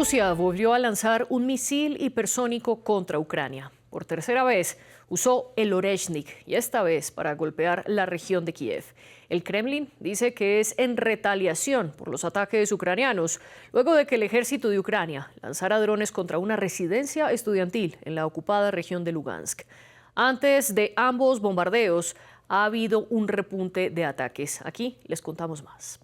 Rusia volvió a lanzar un misil hipersónico contra Ucrania. Por tercera vez usó el Oreshnik y esta vez para golpear la región de Kiev. El Kremlin dice que es en retaliación por los ataques ucranianos, luego de que el ejército de Ucrania lanzara drones contra una residencia estudiantil en la ocupada región de Lugansk. Antes de ambos bombardeos ha habido un repunte de ataques. Aquí les contamos más.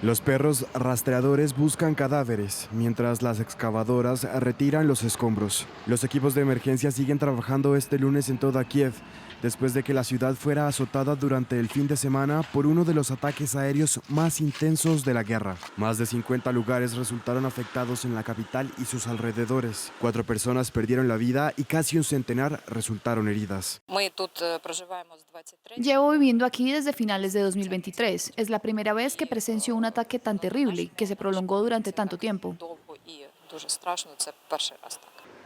Los perros rastreadores buscan cadáveres, mientras las excavadoras retiran los escombros. Los equipos de emergencia siguen trabajando este lunes en toda Kiev, después de que la ciudad fuera azotada durante el fin de semana por uno de los ataques aéreos más intensos de la guerra. Más de 50 lugares resultaron afectados en la capital y sus alrededores. 4 personas perdieron la vida y casi un centenar resultaron heridas. Llevo viviendo aquí desde finales de 2023. Es la primera vez que presencio un ataque tan terrible que se prolongó durante tanto tiempo.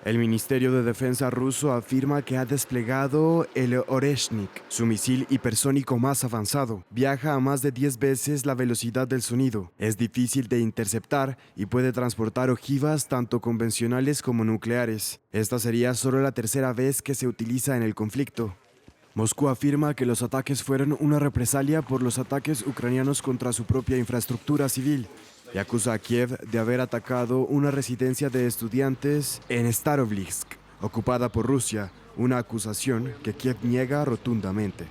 El Ministerio de Defensa ruso afirma que ha desplegado el Oreshnik, su misil hipersónico más avanzado. Viaja a más de 10 veces la velocidad del sonido. Es difícil de interceptar y puede transportar ojivas tanto convencionales como nucleares. Esta sería solo la tercera vez que se utiliza en el conflicto. Moscú afirma que los ataques fueron una represalia por los ataques ucranianos contra su propia infraestructura civil y acusa a Kiev de haber atacado una residencia de estudiantes en Starobilsk, ocupada por Rusia, una acusación que Kiev niega rotundamente.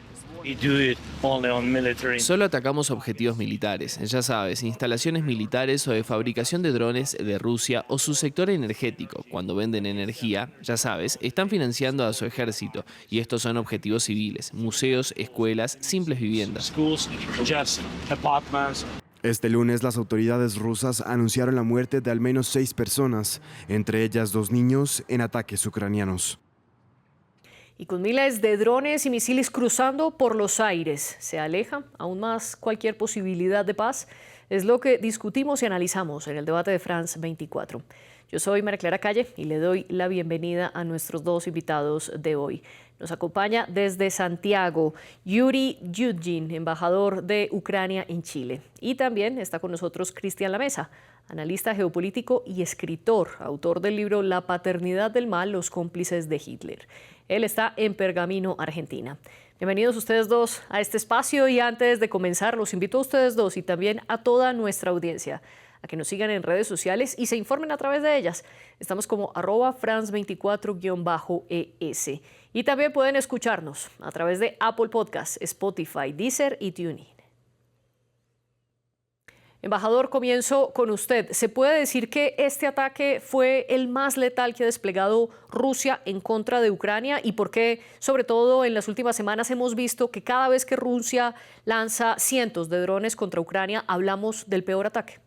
Solo atacamos objetivos militares, ya sabes, instalaciones militares o de fabricación de drones de Rusia o su sector energético. Cuando venden energía, ya sabes, están financiando a su ejército y estos son objetivos civiles, museos, escuelas, simples viviendas. Este lunes las autoridades rusas anunciaron la muerte de al menos 6 personas, entre ellas 2 niños, en ataques ucranianos. Y con miles de drones y misiles cruzando por los aires, ¿se aleja aún más cualquier posibilidad de paz? Es lo que discutimos y analizamos en el debate de France 24. Yo soy María Clara Calle y le doy la bienvenida a nuestros 2 invitados de hoy. Nos acompaña desde Santiago Yuri Yudjin, embajador de Ucrania en Chile. Y también está con nosotros Cristian Lamesa, analista geopolítico y escritor, autor del libro La paternidad del mal, los cómplices de Hitler. Él está en Pergamino, Argentina. Bienvenidos ustedes 2 a este espacio y antes de comenzar los invito a ustedes 2 y también a toda nuestra audiencia a que nos sigan en redes sociales y se informen a través de ellas. Estamos como @France24-ES. Y también pueden escucharnos a través de Apple Podcasts, Spotify, Deezer y TuneIn. Embajador, comienzo con usted. ¿Se puede decir que este ataque fue el más letal que ha desplegado Rusia en contra de Ucrania? ¿Y por qué, sobre todo en las últimas semanas, hemos visto que cada vez que Rusia lanza cientos de drones contra Ucrania, hablamos del peor ataque?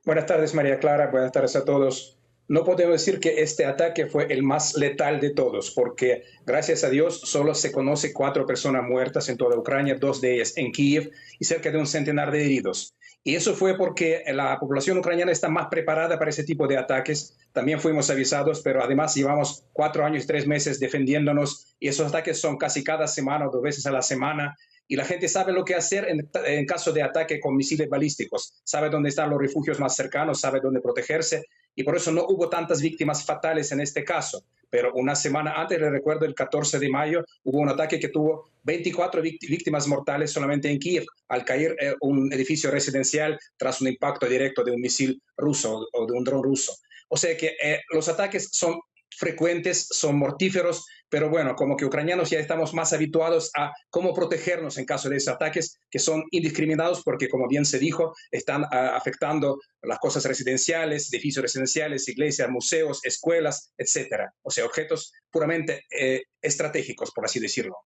Buenas tardes, María Clara. Buenas tardes a todos. No podemos decir que este ataque fue el más letal de todos, porque gracias a Dios solo se conoce 4 personas muertas en toda Ucrania, 2 de ellas en Kiev y cerca de un centenar de heridos. Y eso fue porque la población ucraniana está más preparada para ese tipo de ataques. También fuimos avisados, pero además llevamos 4 años y 3 meses defendiéndonos y esos ataques son casi cada semana o 2 veces a la semana. Y la gente sabe lo que hacer en caso de ataque con misiles balísticos. Sabe dónde están los refugios más cercanos, sabe dónde protegerse. Y por eso no hubo tantas víctimas fatales en este caso. Pero una semana antes, le recuerdo, el 14 de mayo, hubo un ataque que tuvo 24 víctimas mortales solamente en Kiev, al caer un edificio residencial tras un impacto directo de un misil ruso o de un dron ruso. O sea que los ataques son frecuentes, son mortíferos, pero bueno, como que ucranianos ya estamos más habituados a cómo protegernos en caso de esos ataques que son indiscriminados porque, como bien se dijo, están afectando las cosas residenciales, edificios residenciales, iglesias, museos, escuelas, etcétera. O sea, objetos puramente estratégicos, por así decirlo.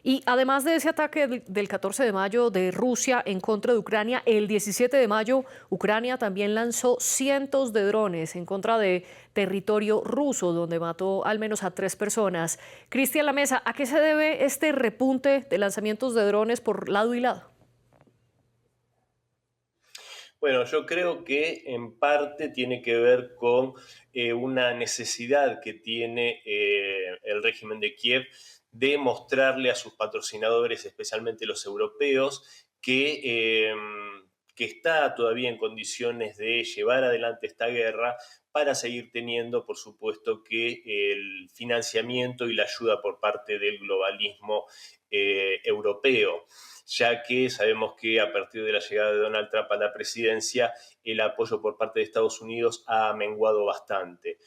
Y además de ese ataque del 14 de mayo de Rusia en contra de Ucrania, el 17 de mayo Ucrania también lanzó cientos de drones en contra de territorio ruso, donde mató al menos a 3 personas. Cristian Lamesa, ¿a qué se debe este repunte de lanzamientos de drones por lado y lado? Bueno, yo creo que en parte tiene que ver con una necesidad que tiene el régimen de Kiev de mostrarle a sus patrocinadores, especialmente los europeos, que está todavía en condiciones de llevar adelante esta guerra para seguir teniendo, por supuesto, que el financiamiento y la ayuda por parte del globalismo europeo, ya que sabemos que a partir de la llegada de Donald Trump a la presidencia, el apoyo por parte de Estados Unidos ha menguado bastante.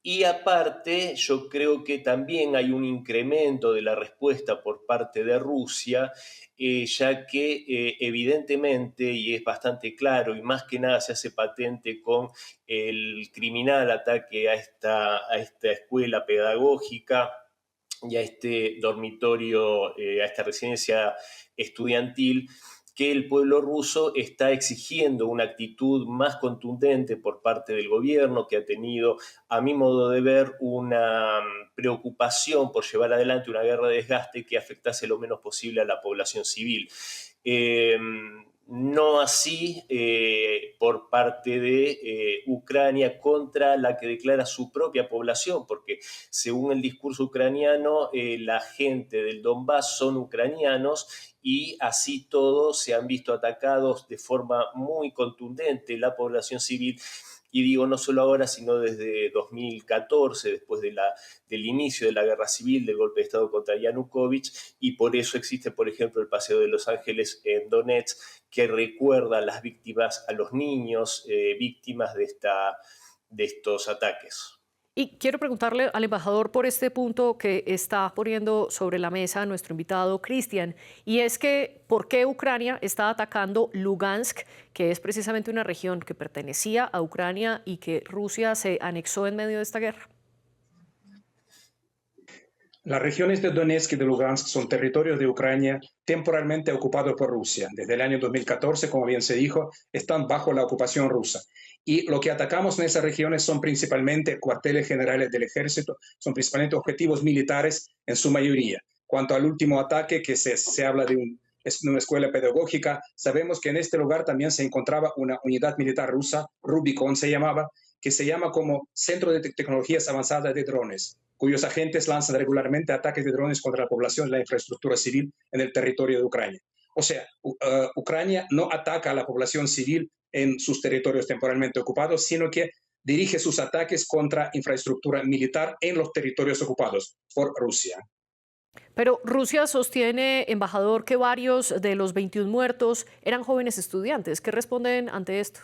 Y aparte, yo creo que también hay un incremento de la respuesta por parte de Rusia, ya que evidentemente, y es bastante claro, y más que nada se hace patente con el criminal ataque a esta escuela pedagógica y a este dormitorio, a esta residencia estudiantil, que el pueblo ruso está exigiendo una actitud más contundente por parte del gobierno, que ha tenido, a mi modo de ver, una preocupación por llevar adelante una guerra de desgaste que afectase lo menos posible a la población civil. No así por parte de Ucrania contra la que declara su propia población, porque según el discurso ucraniano, la gente del Donbass son ucranianos y así todos se han visto atacados de forma muy contundente la población civil. Y digo, no solo ahora, sino desde 2014, después del inicio de la guerra civil, del golpe de Estado contra Yanukovych, y por eso existe, por ejemplo, el Paseo de Los Ángeles en Donetsk, que recuerda a las víctimas, a los niños víctimas de estos ataques. Y quiero preguntarle al embajador por este punto que está poniendo sobre la mesa nuestro invitado Cristian, y es que ¿por qué Ucrania está atacando Lugansk, que es precisamente una región que pertenecía a Ucrania y que Rusia se anexó en medio de esta guerra? Las regiones de Donetsk y de Lugansk son territorios de Ucrania temporalmente ocupados por Rusia. Desde el año 2014, como bien se dijo, están bajo la ocupación rusa. Y lo que atacamos en esas regiones son principalmente cuarteles generales del ejército, son principalmente objetivos militares en su mayoría. Cuanto al último ataque, que se habla de una escuela pedagógica, sabemos que en este lugar también se encontraba una unidad militar rusa, Rubicon se llamaba, que se llama como Centro de Tecnologías Avanzadas de Drones, cuyos agentes lanzan regularmente ataques de drones contra la población y la infraestructura civil en el territorio de Ucrania. O sea, Ucrania no ataca a la población civil en sus territorios temporalmente ocupados, sino que dirige sus ataques contra infraestructura militar en los territorios ocupados por Rusia. Pero Rusia sostiene, embajador, que varios de los 21 muertos eran jóvenes estudiantes. ¿Qué responden ante esto?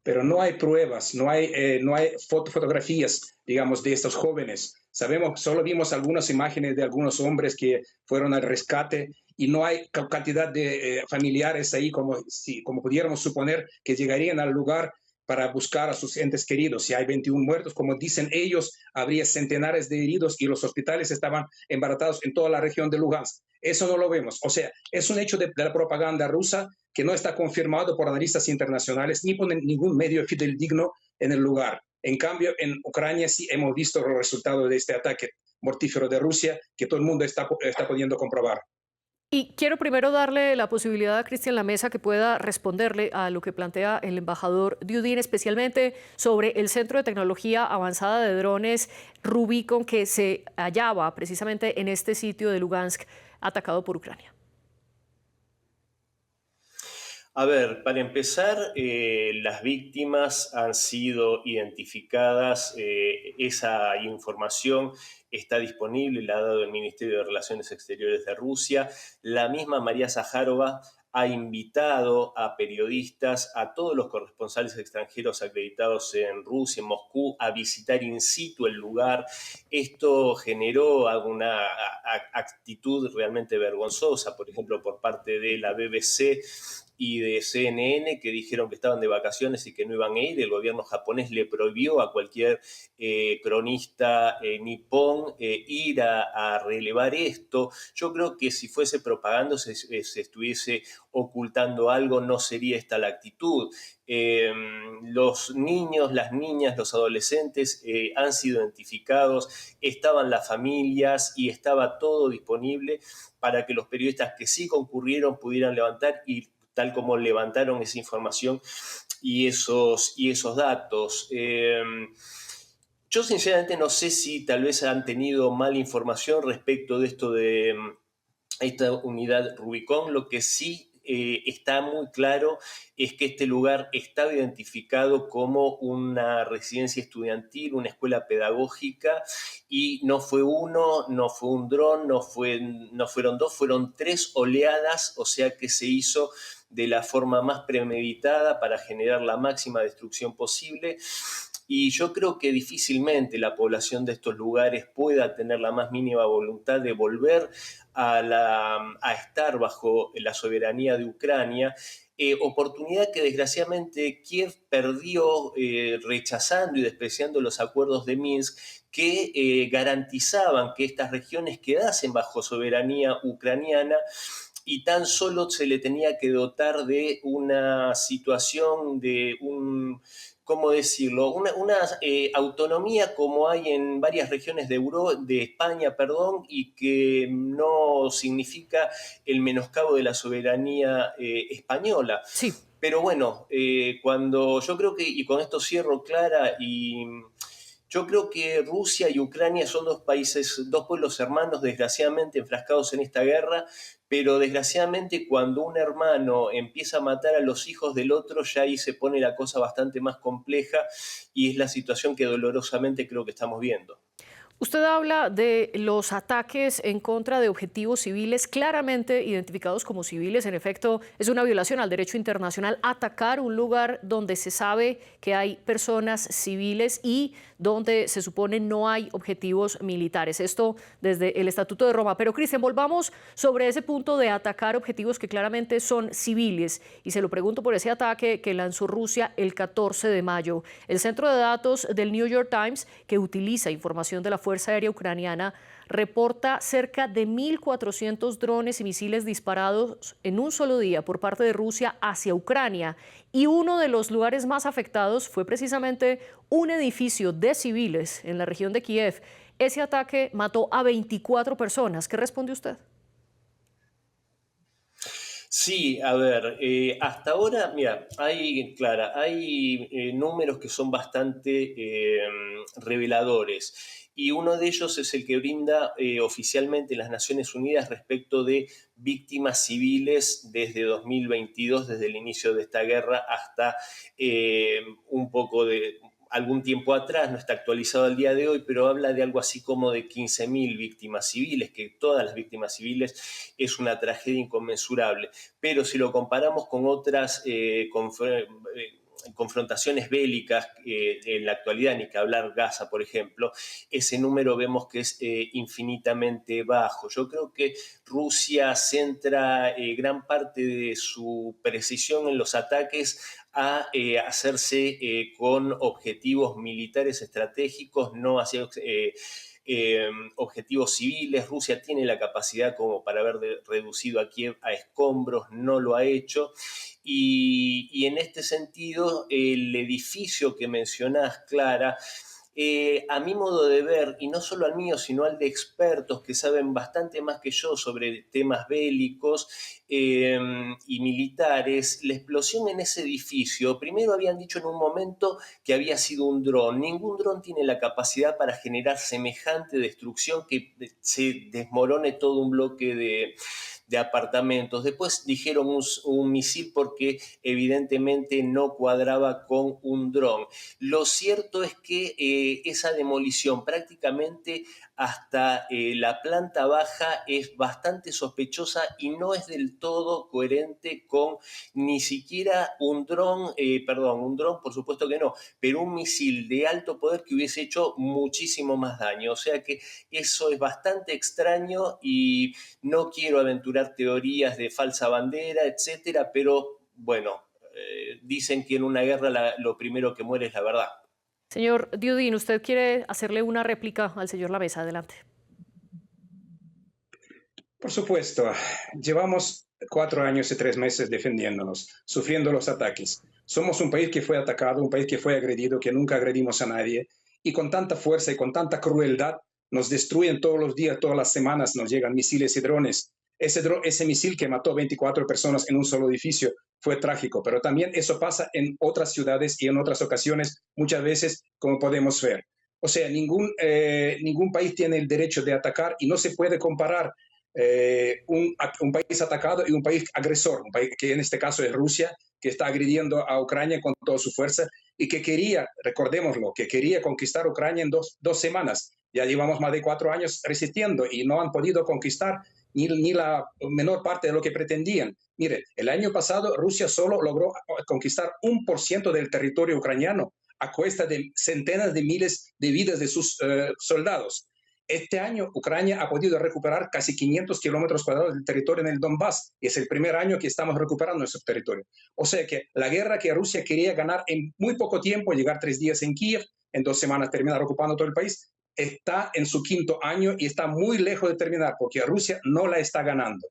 Pero no hay pruebas, no hay fotografías, digamos, de estos jóvenes. Sabemos, solo vimos algunas imágenes de algunos hombres que fueron al rescate y no hay cantidad de familiares ahí como pudiéramos suponer que llegarían al lugar para buscar a sus entes queridos. Si hay 21 muertos, como dicen ellos, habría centenares de heridos y los hospitales estaban embaratados en toda la región de Lugansk. Eso no lo vemos. O sea, es un hecho de la propaganda rusa que no está confirmado por analistas internacionales ni por ningún medio fidedigno en el lugar. En cambio, en Ucrania sí hemos visto los resultados de este ataque mortífero de Rusia que todo el mundo está pudiendo comprobar. Y quiero primero darle la posibilidad a Cristian Lamesa que pueda responderle a lo que plantea el embajador Diudin, especialmente sobre el Centro de Tecnología Avanzada de Drones Rubicon, que se hallaba precisamente en este sitio de Lugansk atacado por Ucrania. A ver, para empezar, las víctimas han sido identificadas, esa información está disponible, la ha dado el Ministerio de Relaciones Exteriores de Rusia. La misma María Zaharova ha invitado a periodistas, a todos los corresponsales extranjeros acreditados en Rusia, en Moscú, a visitar in situ el lugar. Esto generó una actitud realmente vergonzosa, por ejemplo, por parte de la BBC y de CNN, que dijeron que estaban de vacaciones y que no iban a ir. El gobierno japonés le prohibió a cualquier cronista nipón ir a relevar esto. Yo creo que si fuese propaganda, se estuviese ocultando algo, no sería esta la actitud. Los niños, las niñas, los adolescentes han sido identificados, estaban las familias y estaba todo disponible para que los periodistas que sí concurrieron pudieran levantar y tal como levantaron esa información y esos datos. Yo sinceramente no sé si tal vez han tenido mala información respecto de esto de esta unidad Rubicón. Lo que sí está muy claro es que este lugar estaba identificado como una residencia estudiantil, una escuela pedagógica, y no fue uno, no fue un dron, no fueron dos, fueron 3 oleadas, o sea que se hizo de la forma más premeditada para generar la máxima destrucción posible. Y yo creo que difícilmente la población de estos lugares pueda tener la más mínima voluntad de volver a estar bajo la soberanía de Ucrania, oportunidad que desgraciadamente Kiev perdió rechazando y despreciando los acuerdos de Minsk que garantizaban que estas regiones quedasen bajo soberanía ucraniana, y tan solo se le tenía que dotar de una situación, de un, ¿cómo decirlo? Una autonomía como hay en varias regiones de España, perdón, y que no significa el menoscabo de la soberanía española. Sí. Pero bueno, cuando yo creo que, y con esto cierro, Clara, y yo creo que Rusia y Ucrania son dos países, dos pueblos hermanos, desgraciadamente enfrascados en esta guerra, pero desgraciadamente cuando un hermano empieza a matar a los hijos del otro, ya ahí se pone la cosa bastante más compleja, y es la situación que dolorosamente creo que estamos viendo. Usted habla de los ataques en contra de objetivos civiles claramente identificados como civiles. En efecto, es una violación al derecho internacional atacar un lugar donde se sabe que hay personas civiles y donde se supone no hay objetivos militares. Esto desde el Estatuto de Roma. Pero, Cristian, volvamos sobre ese punto de atacar objetivos que claramente son civiles. Y se lo pregunto por ese ataque que lanzó Rusia el 14 de mayo. El centro de datos del New York Times, que utiliza información de la Fuerza Aérea Ucraniana, reporta cerca de 1.400 drones y misiles disparados en un solo día por parte de Rusia hacia Ucrania. Y uno de los lugares más afectados fue precisamente un edificio de civiles en la región de Kiev. Ese ataque mató a 24 personas. ¿Qué responde usted? Sí, a ver, hasta ahora, mira, hay números que son bastante reveladores, y uno de ellos es el que brinda oficialmente las Naciones Unidas respecto de víctimas civiles desde 2022, desde el inicio de esta guerra hasta un poco de algún tiempo atrás, no está actualizado al día de hoy, pero habla de algo así como de 15.000 víctimas civiles, que todas las víctimas civiles es una tragedia inconmensurable. Pero si lo comparamos con otras confrontaciones bélicas en la actualidad, ni que hablar Gaza, por ejemplo, ese número vemos que es infinitamente bajo. Yo creo que Rusia centra gran parte de su precisión en los ataques a hacerse con objetivos militares estratégicos, no hacia objetivos civiles. Rusia tiene la capacidad como para haber reducido a Kiev a escombros, no lo ha hecho. Y en este sentido, el edificio que mencionás, Clara, a mi modo de ver, y no solo al mío, sino al de expertos que saben bastante más que yo sobre temas bélicos y militares, la explosión en ese edificio, primero habían dicho en un momento que había sido un dron. Ningún dron tiene la capacidad para generar semejante destrucción, que se desmorone todo un bloque de apartamentos. Después dijeron un misil porque evidentemente no cuadraba con un dron. Lo cierto es que esa demolición prácticamente hasta la planta baja es bastante sospechosa y no es del todo coherente con ni siquiera un dron por supuesto que no, pero un misil de alto poder que hubiese hecho muchísimo más daño. O sea que eso es bastante extraño, y no quiero aventurar teorías de falsa bandera, etcétera, pero bueno, dicen que en una guerra lo primero que muere es la verdad. Señor Diudin, ¿usted quiere hacerle una réplica al señor Lavesa? Adelante. Por supuesto, llevamos 4 años y 3 meses defendiéndonos, sufriendo los ataques. Somos un país que fue atacado, un país que fue agredido, que nunca agredimos a nadie, y con tanta fuerza y con tanta crueldad nos destruyen todos los días, todas las semanas nos llegan misiles y drones. Ese misil que mató 24 personas en un solo edificio fue trágico, pero también eso pasa en otras ciudades y en otras ocasiones, muchas veces, como podemos ver. O sea, ningún país tiene el derecho de atacar, y no se puede comparar un país atacado y un país agresor, un país que en este caso es Rusia, que está agrediendo a Ucrania con toda su fuerza y que quería, recordémoslo, que quería conquistar Ucrania en dos semanas. Ya llevamos más de 4 años resistiendo y no han podido conquistar ni la menor parte de lo que pretendían. Mire, el año pasado Rusia solo logró conquistar 1% del territorio ucraniano a cuesta de centenas de miles de vidas de sus soldados. Este año Ucrania ha podido recuperar casi 500 kilómetros cuadrados del territorio en el Donbass y es el primer año que estamos recuperando nuestro territorio. O sea que la guerra que Rusia quería ganar en muy poco tiempo, llegar 3 días en Kiev, en 2 semanas terminar ocupando todo el país, está en su 5.º año y está muy lejos de terminar porque Rusia no la está ganando.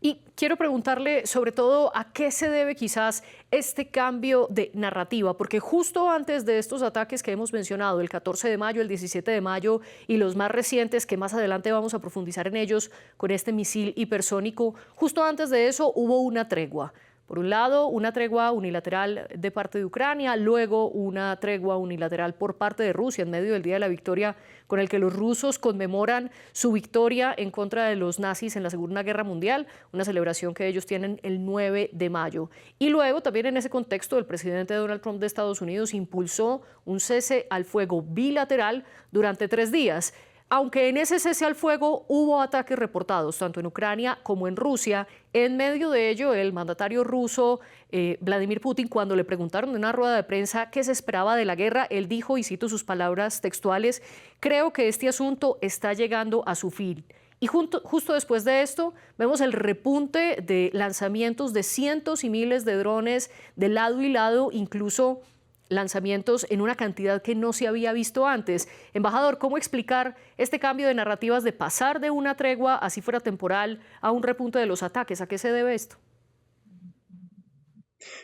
Y quiero preguntarle sobre todo a qué se debe quizás este cambio de narrativa, porque justo antes de estos ataques que hemos mencionado, el 14 de mayo, el 17 de mayo y los más recientes, que más adelante vamos a profundizar en ellos con este misil hipersónico, justo antes de eso hubo una tregua. Por un lado, una tregua unilateral de parte de Ucrania, luego una tregua unilateral por parte de Rusia en medio del Día de la Victoria, con el que los rusos conmemoran su victoria en contra de los nazis en la Segunda Guerra Mundial, una celebración que ellos tienen el 9 de mayo. Y luego, también en ese contexto, el presidente Donald Trump de Estados Unidos impulsó un cese al fuego bilateral durante 3 días. Aunque en ese cese al fuego hubo ataques reportados tanto en Ucrania como en Rusia, en medio de ello el mandatario ruso Vladimir Putin, cuando le preguntaron en una rueda de prensa qué se esperaba de la guerra, él dijo, y cito sus palabras textuales, creo que este asunto está llegando a su fin. Y justo después de esto vemos el repunte de lanzamientos de cientos y miles de drones de lado y lado, incluso lanzamientos en una cantidad que no se había visto antes. Embajador, ¿cómo explicar este cambio de narrativas de pasar de una tregua, así fuera temporal, a un repunte de los ataques? ¿A qué se debe esto?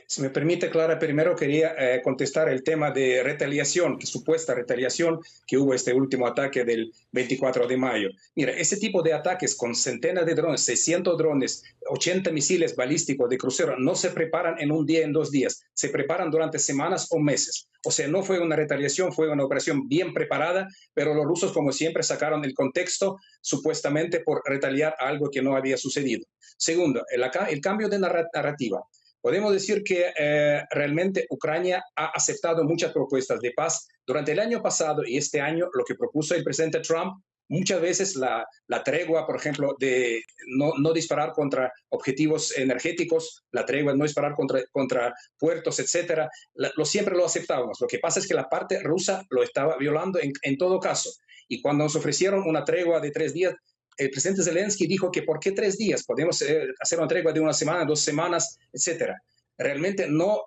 Si me permite, Clara, primero quería contestar el tema de retaliación, que supuesta retaliación que hubo este último ataque del 24 de mayo. Mira, ese tipo de ataques con centenas de drones, 600 drones, 80 misiles balísticos de crucero, no se preparan en un día, en 2 días, se preparan durante semanas o meses. O sea, no fue una retaliación, fue una operación bien preparada, pero los rusos, como siempre, sacaron el contexto supuestamente por retaliar a algo que no había sucedido. Segundo, el cambio de narrativa. Podemos decir que realmente Ucrania ha aceptado muchas propuestas de paz. Durante el año pasado y este año, lo que propuso el presidente Trump, muchas veces la tregua, por ejemplo, de no disparar contra objetivos energéticos, la tregua de no disparar contra puertos, etcétera, siempre lo aceptábamos. Lo que pasa es que la parte rusa lo estaba violando en todo caso. Y cuando nos ofrecieron una tregua de 3 días, el presidente Zelensky dijo que ¿por qué 3 días? Podemos hacer una tregua de 1 semana, 2 semanas, etcétera. Realmente no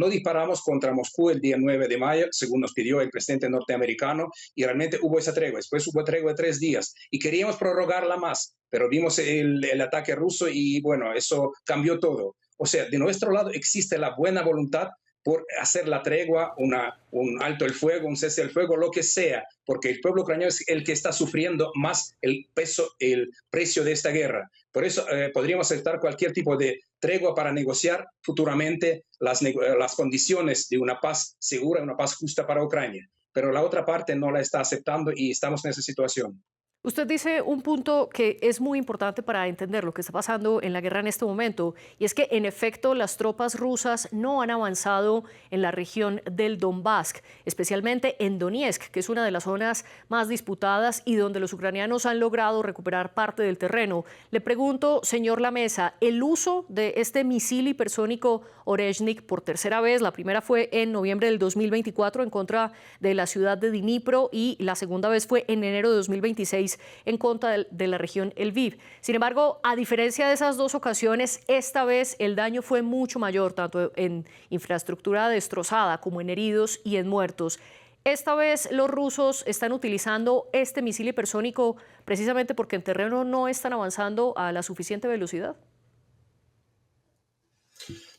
disparamos contra Moscú el día 9 de mayo, según nos pidió el presidente norteamericano, y realmente hubo esa tregua. Después hubo tregua de 3 días y queríamos prorrogarla más, pero vimos el ataque ruso y bueno, eso cambió todo. O sea, de nuestro lado existe la buena voluntad por hacer la tregua, un alto el fuego, un cese del fuego, lo que sea, porque el pueblo ucraniano es el que está sufriendo más el precio de esta guerra. Por eso podríamos aceptar cualquier tipo de tregua para negociar futuramente las condiciones de una paz segura, una paz justa para Ucrania. Pero la otra parte no la está aceptando y estamos en esa situación. Usted dice un punto que es muy importante para entender lo que está pasando en la guerra en este momento, y es que en efecto las tropas rusas no han avanzado en la región del Donbass, especialmente en Donetsk, que es una de las zonas más disputadas y donde los ucranianos han logrado recuperar parte del terreno. Le pregunto, señor Lamesa, el uso de este misil hipersónico Oreshnik por tercera vez, la primera fue en noviembre del 2024 en contra de la ciudad de Dnipro y la segunda vez fue en enero de 2026 en contra de la región Lviv. Sin embargo, a diferencia de esas dos ocasiones, esta vez el daño fue mucho mayor, tanto en infraestructura destrozada como en heridos y en muertos. Esta vez los rusos están utilizando este misil hipersónico precisamente porque en terreno no están avanzando a la suficiente velocidad.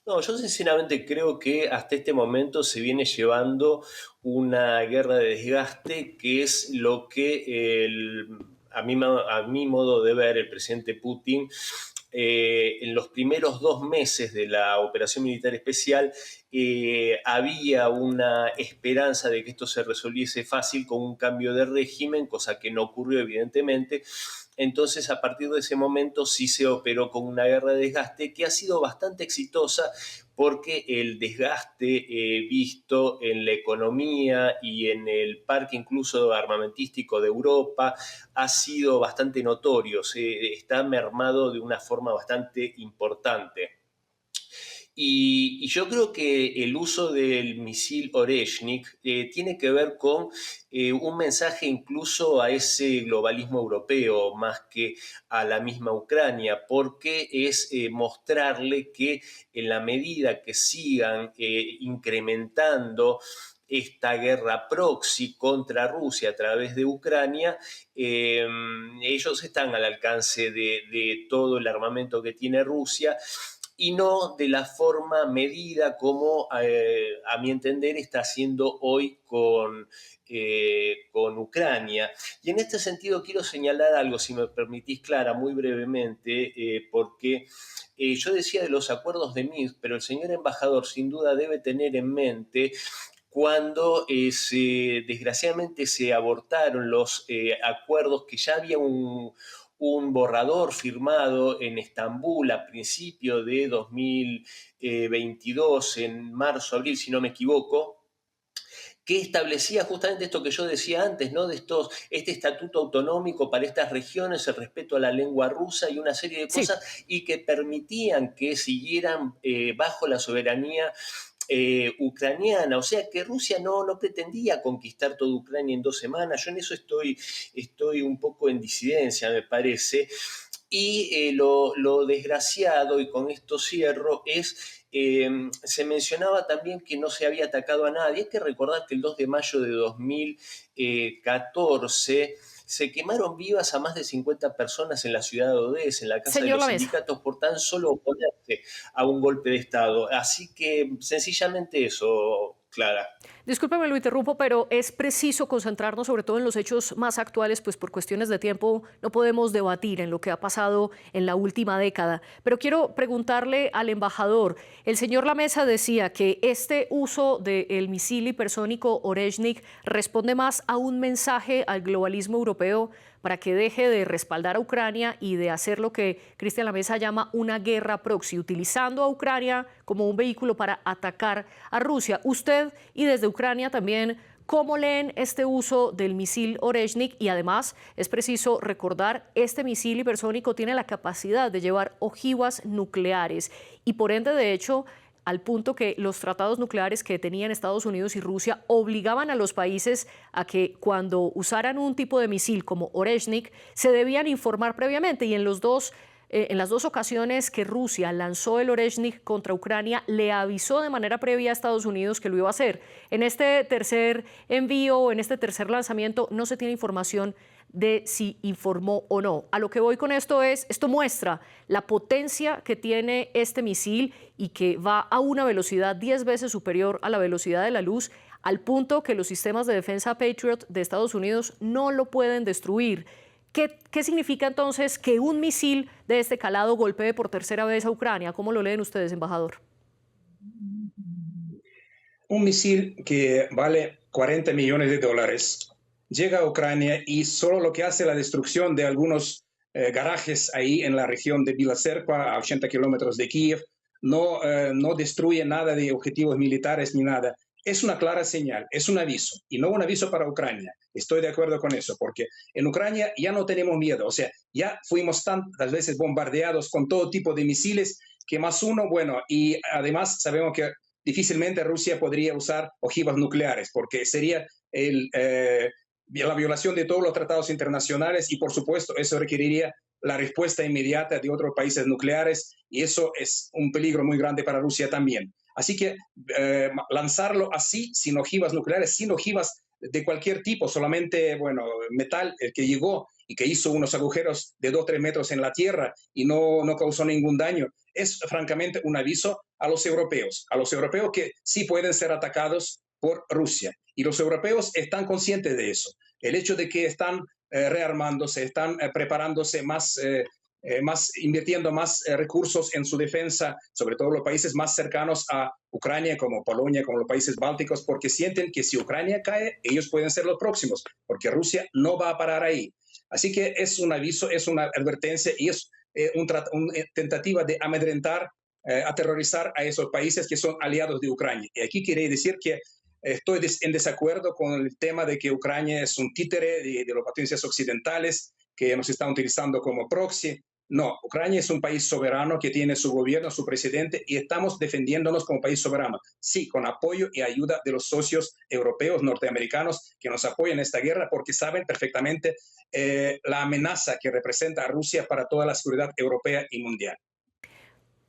No, yo sinceramente creo que hasta este momento se viene llevando una guerra de desgaste, que es lo que a mi modo de ver el presidente Putin en los primeros 2 meses de la operación militar especial había una esperanza de que esto se resolviese fácil con un cambio de régimen, cosa que no ocurrió evidentemente. Entonces, a partir de ese momento sí se operó con una guerra de desgaste que ha sido bastante exitosa porque el desgaste visto en la economía y en el parque incluso armamentístico de Europa ha sido bastante notorio, está mermado de una forma bastante importante. Y yo creo que el uso del misil Oreshnik tiene que ver con un mensaje incluso a ese globalismo europeo más que a la misma Ucrania, porque es mostrarle que en la medida que sigan incrementando esta guerra proxy contra Rusia a través de Ucrania, ellos están al alcance de todo el armamento que tiene Rusia y no de la forma medida como, a mi entender, está haciendo hoy con Ucrania. Y en este sentido quiero señalar algo, si me permitís, Clara, muy brevemente, porque yo decía de los acuerdos de Minsk, pero el señor embajador sin duda debe tener en mente cuando desgraciadamente se abortaron los acuerdos, que ya había un borrador firmado en Estambul a principios de 2022, en marzo, abril, si no me equivoco, que establecía justamente esto que yo decía antes, ¿no? Este estatuto autonómico para estas regiones, el respeto a la lengua rusa y una serie de cosas, y que permitían que siguieran bajo la soberanía ucraniana. O sea que Rusia no pretendía conquistar toda Ucrania en 2 semanas. Yo en eso estoy un poco en disidencia, me parece. Y lo desgraciado, y con esto cierro, se mencionaba también que no se había atacado a nadie. Hay que recordar que el 2 de mayo de 2014 se quemaron vivas a más de 50 personas en la ciudad de Odessa, en la casa de los sindicatos, por tan solo oponerse a un golpe de Estado. Así que sencillamente eso, Clara. Discúlpeme, lo interrumpo, pero es preciso concentrarnos sobre todo en los hechos más actuales, pues por cuestiones de tiempo no podemos debatir en lo que ha pasado en la última década. Pero quiero preguntarle al embajador, el señor Lamesa decía que este uso del misil hipersónico Oreshnik responde más a un mensaje al globalismo europeo para que deje de respaldar a Ucrania y de hacer lo que Cristian Lamesa llama una guerra proxy, utilizando a Ucrania como un vehículo para atacar a Rusia. Usted y desde Ucrania también, ¿cómo leen este uso del misil Oreshnik? Y además es preciso recordar, este misil hipersónico tiene la capacidad de llevar ojivas nucleares y por ende, de hecho, al punto que los tratados nucleares que tenían Estados Unidos y Rusia obligaban a los países a que cuando usaran un tipo de misil como Oreshnik se debían informar previamente, y en las dos ocasiones que Rusia lanzó el Oreshnik contra Ucrania le avisó de manera previa a Estados Unidos que lo iba a hacer. En este tercer envío, en este tercer lanzamiento, no se tiene información de si informó o no. A lo que voy con esto esto muestra la potencia que tiene este misil y que va a una velocidad 10 veces superior a la velocidad de la luz, al punto que los sistemas de defensa Patriot de Estados Unidos no lo pueden destruir. ¿Qué significa entonces que un misil de este calado golpee por tercera vez a Ucrania? ¿Cómo lo leen ustedes, embajador? Un misil que vale $40 millones llega a Ucrania y solo lo que hace la destrucción de algunos garajes ahí en la región de Bila Tserkva, a 80 kilómetros de Kiev, no destruye nada de objetivos militares ni nada. Es una clara señal, es un aviso, y no un aviso para Ucrania. Estoy de acuerdo con eso, porque en Ucrania ya no tenemos miedo. O sea, ya fuimos tantas veces bombardeados con todo tipo de misiles que más uno, bueno, y además sabemos que difícilmente Rusia podría usar ojivas nucleares, porque sería la violación de todos los tratados internacionales, y por supuesto eso requeriría la respuesta inmediata de otros países nucleares, y eso es un peligro muy grande para Rusia también. Así que lanzarlo así, sin ojivas nucleares, sin ojivas de cualquier tipo, solamente, bueno, metal, el que llegó y que hizo unos agujeros de 2-3 metros en la tierra y no causó ningún daño, es francamente un aviso a los europeos que sí pueden ser atacados por Rusia. Y los europeos están conscientes de eso. El hecho de que están rearmándose, están preparándose más, invirtiendo más recursos en su defensa, sobre todo los países más cercanos a Ucrania, como Polonia, como los países bálticos, porque sienten que si Ucrania cae, ellos pueden ser los próximos, porque Rusia no va a parar ahí. Así que es un aviso, es una advertencia y es una tentativa de amedrentar, aterrorizar a esos países que son aliados de Ucrania. Y aquí quería decir que estoy en desacuerdo con el tema de que Ucrania es un títere de las potencias occidentales que nos están utilizando como proxy. No, Ucrania es un país soberano que tiene su gobierno, su presidente, y estamos defendiéndonos como país soberano. Sí, con apoyo y ayuda de los socios europeos, norteamericanos, que nos apoyan en esta guerra porque saben perfectamente la amenaza que representa a Rusia para toda la seguridad europea y mundial.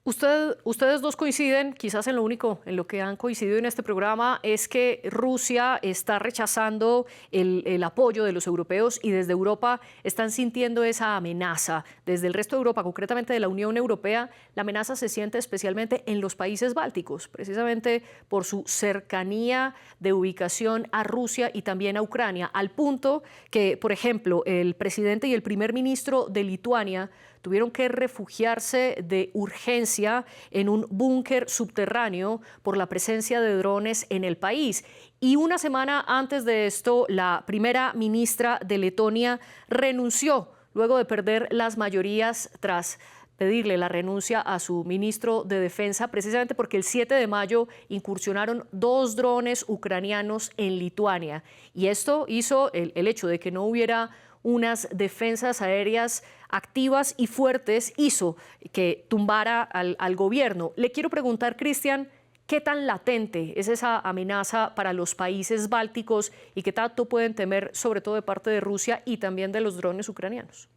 Ustedes dos coinciden, quizás en lo único en lo que han coincidido en este programa es que Rusia está rechazando el apoyo de los europeos y desde Europa están sintiendo esa amenaza. Desde el resto de Europa, concretamente de la Unión Europea, la amenaza se siente especialmente en los países bálticos, precisamente por su cercanía de ubicación a Rusia y también a Ucrania, al punto que, por ejemplo, el presidente y el primer ministro de Lituania tuvieron que refugiarse de urgencia en un búnker subterráneo por la presencia de drones en el país. Y una semana antes de esto, la primera ministra de Letonia renunció luego de perder las mayorías tras pedirle la renuncia a su ministro de Defensa, precisamente porque el 7 de mayo incursionaron 2 drones ucranianos en Lituania. Y esto hizo el hecho de que no hubiera unas defensas aéreas activas y fuertes, hizo que tumbara al gobierno. Le quiero preguntar, Cristian, ¿qué tan latente es esa amenaza para los países bálticos y qué tanto pueden temer, sobre todo de parte de Rusia y también de los drones ucranianos?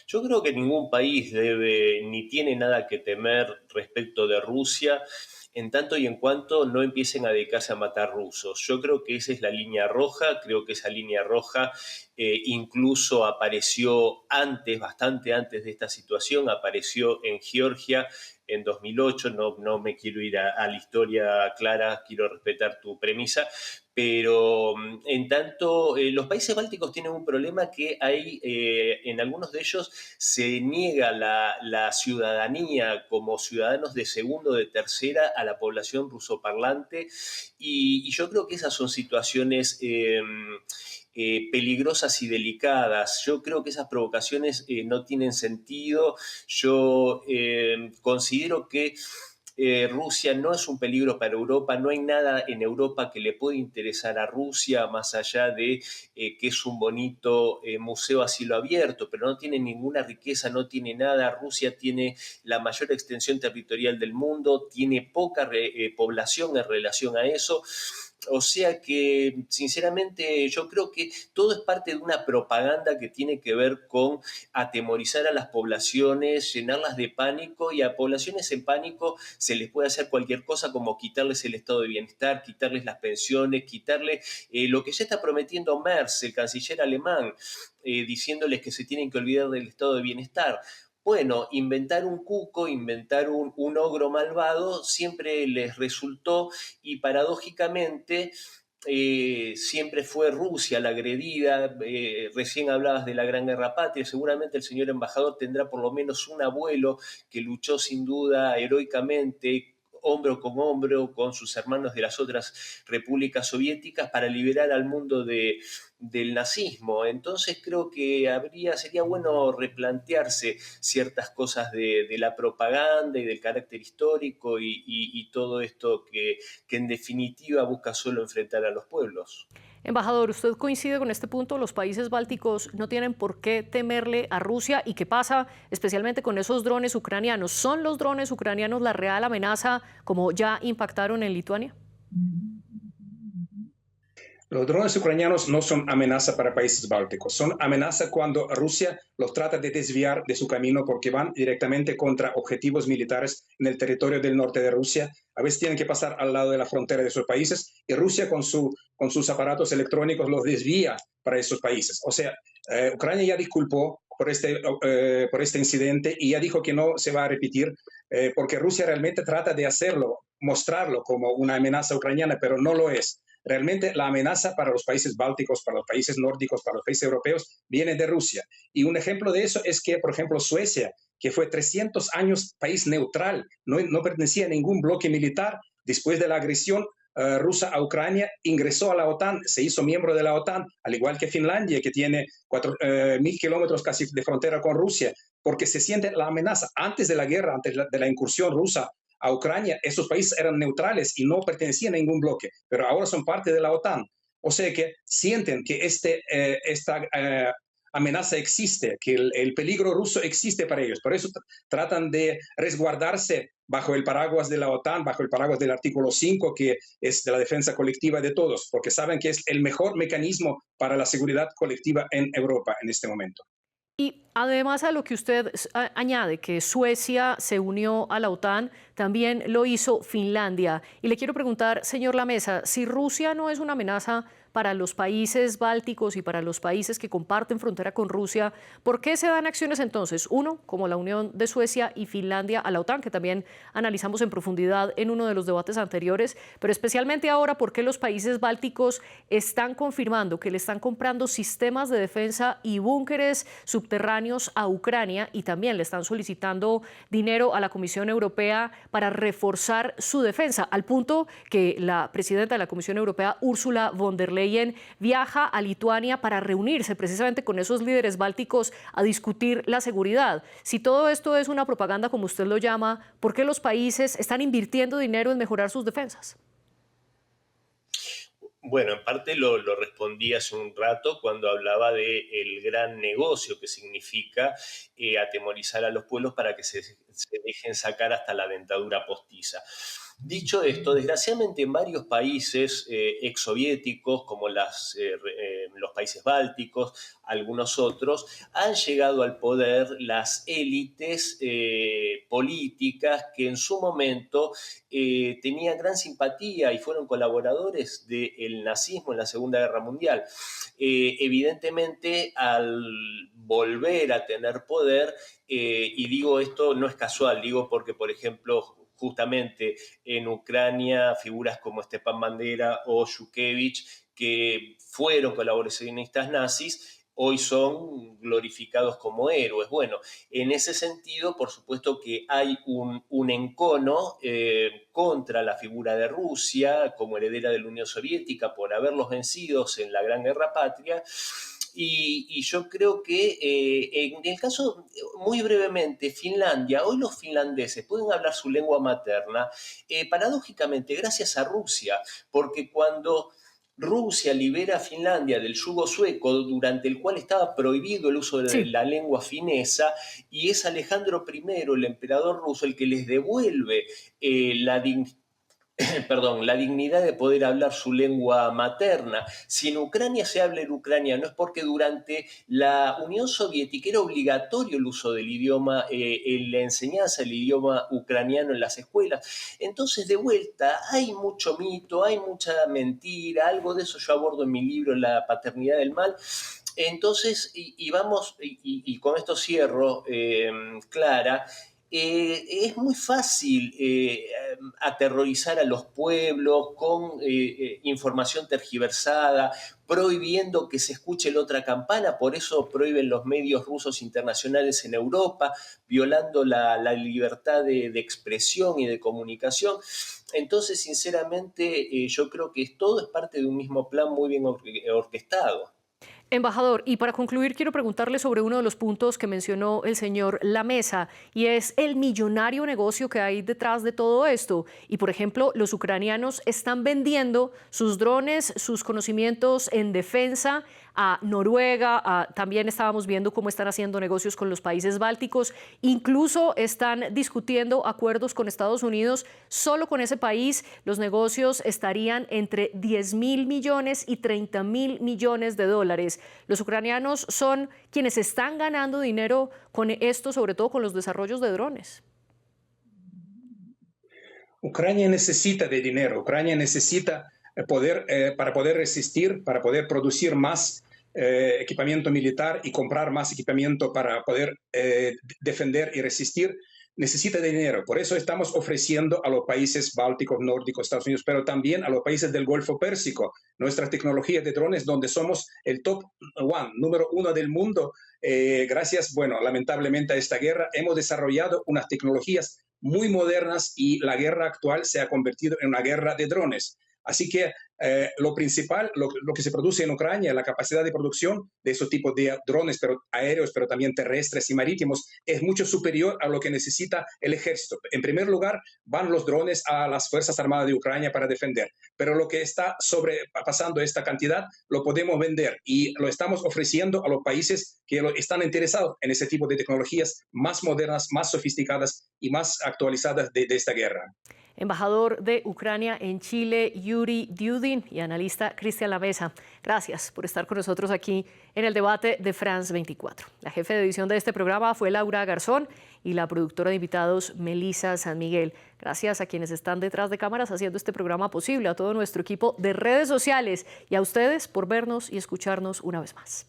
Yo creo que ningún país debe ni tiene nada que temer respecto de Rusia en tanto y en cuanto no empiecen a dedicarse a matar rusos. Yo creo que esa es la línea roja, creo que esa línea roja incluso apareció antes, bastante antes de esta situación, apareció en Georgia en 2008, no me quiero ir a la historia clara, quiero respetar tu premisa, pero en tanto los países bálticos tienen un problema que hay, en algunos de ellos se niega la ciudadanía como ciudadanos de segunda o de tercera a la población rusoparlante y yo creo que esas son situaciones peligrosas y delicadas. Yo creo que esas provocaciones no tienen sentido. Yo considero que Rusia no es un peligro para Europa, no hay nada en Europa que le pueda interesar a Rusia más allá de que es un bonito museo a cielo abierto, pero no tiene ninguna riqueza, no tiene nada. Rusia tiene la mayor extensión territorial del mundo, tiene poca población en relación a eso. O sea que, sinceramente, yo creo que todo es parte de una propaganda que tiene que ver con atemorizar a las poblaciones, llenarlas de pánico, y a poblaciones en pánico se les puede hacer cualquier cosa como quitarles el estado de bienestar, quitarles las pensiones, quitarles lo que ya está prometiendo Merz, el canciller alemán, diciéndoles que se tienen que olvidar del estado de bienestar. Bueno, inventar un cuco, inventar un ogro malvado siempre les resultó y paradójicamente siempre fue Rusia la agredida. Recién hablabas de la Gran Guerra Patria, seguramente el señor embajador tendrá por lo menos un abuelo que luchó sin duda heroicamente, hombro con sus hermanos de las otras repúblicas soviéticas para liberar al mundo del nazismo. Entonces creo que sería bueno replantearse ciertas cosas de la propaganda y del carácter histórico y todo esto que en definitiva busca solo enfrentar a los pueblos. Embajador, ¿usted coincide con este punto? ¿Los países bálticos no tienen por qué temerle a Rusia? ¿Y qué pasa especialmente con esos drones ucranianos? ¿Son los drones ucranianos la real amenaza como ya impactaron en Lituania? Los drones ucranianos no son amenaza para países bálticos, son amenaza cuando Rusia los trata de desviar de su camino porque van directamente contra objetivos militares en el territorio del norte de Rusia. A veces tienen que pasar al lado de la frontera de esos países y Rusia con sus aparatos electrónicos los desvía para esos países. O sea, Ucrania ya disculpó por este incidente y ya dijo que no se va a repetir porque Rusia realmente trata de hacerlo, mostrarlo como una amenaza ucraniana, pero no lo es. Realmente la amenaza para los países bálticos, para los países nórdicos, para los países europeos, viene de Rusia. Y un ejemplo de eso es que, por ejemplo, Suecia, que fue 300 años país neutral, no pertenecía a ningún bloque militar, después de la agresión rusa a Ucrania, ingresó a la OTAN, se hizo miembro de la OTAN, al igual que Finlandia, que tiene 4.000 kilómetros casi de frontera con Rusia, porque se siente la amenaza. Antes de la guerra, antes de la incursión rusa a Ucrania, esos países eran neutrales y no pertenecían a ningún bloque, pero ahora son parte de la OTAN. O sea que sienten que esta amenaza existe, que el peligro ruso existe para ellos. Por eso tratan de resguardarse bajo el paraguas de la OTAN, bajo el paraguas del artículo 5, que es de la defensa colectiva de todos, porque saben que es el mejor mecanismo para la seguridad colectiva en Europa en este momento. Y además a lo que usted añade, que Suecia se unió a la OTAN, también lo hizo Finlandia. Y le quiero preguntar, señor Lamesa, si Rusia no es una amenaza para los países bálticos y para los países que comparten frontera con Rusia, ¿por qué se dan acciones entonces? Uno, como la unión de Suecia y Finlandia a la OTAN, que también analizamos en profundidad en uno de los debates anteriores, pero especialmente ahora, ¿por qué los países bálticos están confirmando que le están comprando sistemas de defensa y búnkeres subterráneos a Ucrania y también le están solicitando dinero a la Comisión Europea para reforzar su defensa, al punto que la presidenta de la Comisión Europea, Ursula von der Leyen, viaja a Lituania para reunirse precisamente con esos líderes bálticos a discutir la seguridad? Si todo esto es una propaganda, como usted lo llama, ¿por qué los países están invirtiendo dinero en mejorar sus defensas? Bueno, en parte lo respondí hace un rato cuando hablaba del gran negocio que significa atemorizar a los pueblos para que se dejen sacar hasta la dentadura postiza. Dicho esto, desgraciadamente en varios países exsoviéticos, como los países bálticos, algunos otros, han llegado al poder las élites políticas que en su momento tenían gran simpatía y fueron colaboradores del nazismo en la Segunda Guerra Mundial. Evidentemente, al volver a tener poder, y digo esto no es casual, digo porque, por ejemplo, justamente en Ucrania, figuras como Stepan Bandera o Shukevich, que fueron colaboracionistas nazis, hoy son glorificados como héroes. Bueno, en ese sentido, por supuesto que hay un encono contra la figura de Rusia como heredera de la Unión Soviética por haberlos vencidos en la Gran Guerra Patria. Y yo creo que en el caso, muy brevemente, Finlandia, hoy los finlandeses pueden hablar su lengua materna, paradójicamente, gracias a Rusia, porque cuando Rusia libera a Finlandia del yugo sueco, durante el cual estaba prohibido el uso de la lengua finesa, y es Alejandro I, el emperador ruso, el que les devuelve la dignidad de poder hablar su lengua materna. Si en Ucrania se habla el ucraniano es porque durante la Unión Soviética era obligatorio el uso del idioma, la enseñanza del idioma ucraniano en las escuelas. Entonces, de vuelta, hay mucho mito, hay mucha mentira, algo de eso yo abordo en mi libro, La paternidad del mal. Entonces, y con esto cierro, Clara, es muy fácil aterrorizar a los pueblos con información tergiversada, prohibiendo que se escuche la otra campana, por eso prohíben los medios rusos internacionales en Europa, violando la libertad de expresión y de comunicación. Entonces, sinceramente, yo creo que todo es parte de un mismo plan muy bien orquestado. Embajador, y para concluir quiero preguntarle sobre uno de los puntos que mencionó el señor Lamesa, y es el millonario negocio que hay detrás de todo esto. Y, por ejemplo, los ucranianos están vendiendo sus drones, sus conocimientos en defensa a Noruega, también estábamos viendo cómo están haciendo negocios con los países bálticos, incluso están discutiendo acuerdos con Estados Unidos. Solo con ese país los negocios estarían entre 10.000 millones y 30.000 millones de dólares. Los ucranianos son quienes están ganando dinero con esto, sobre todo con los desarrollos de drones. Ucrania necesita de dinero, Ucrania necesita para poder resistir, para poder producir más equipamiento militar y comprar más equipamiento para poder defender y resistir, necesita de dinero. Por eso estamos ofreciendo a los países bálticos, nórdicos, Estados Unidos, pero también a los países del Golfo Pérsico, nuestras tecnologías de drones, donde somos el número uno del mundo. Gracias, lamentablemente a esta guerra, hemos desarrollado unas tecnologías muy modernas y la guerra actual se ha convertido en una guerra de drones. Así que lo principal, lo que se produce en Ucrania, la capacidad de producción de esos tipos de drones pero aéreos, pero también terrestres y marítimos, es mucho superior a lo que necesita el ejército. En primer lugar, van los drones a las Fuerzas Armadas de Ucrania para defender, pero lo que está sobrepasando esta cantidad lo podemos vender y lo estamos ofreciendo a los países que están interesados en ese tipo de tecnologías más modernas, más sofisticadas y más actualizadas de esta guerra. Embajador de Ucrania en Chile, Yuri Dudin, y analista Cristian Lamesa, gracias por estar con nosotros aquí en el debate de France 24. La jefe de edición de este programa fue Laura Garzón y la productora de invitados, Melissa San Miguel. Gracias a quienes están detrás de cámaras haciendo este programa posible, a todo nuestro equipo de redes sociales y a ustedes por vernos y escucharnos una vez más.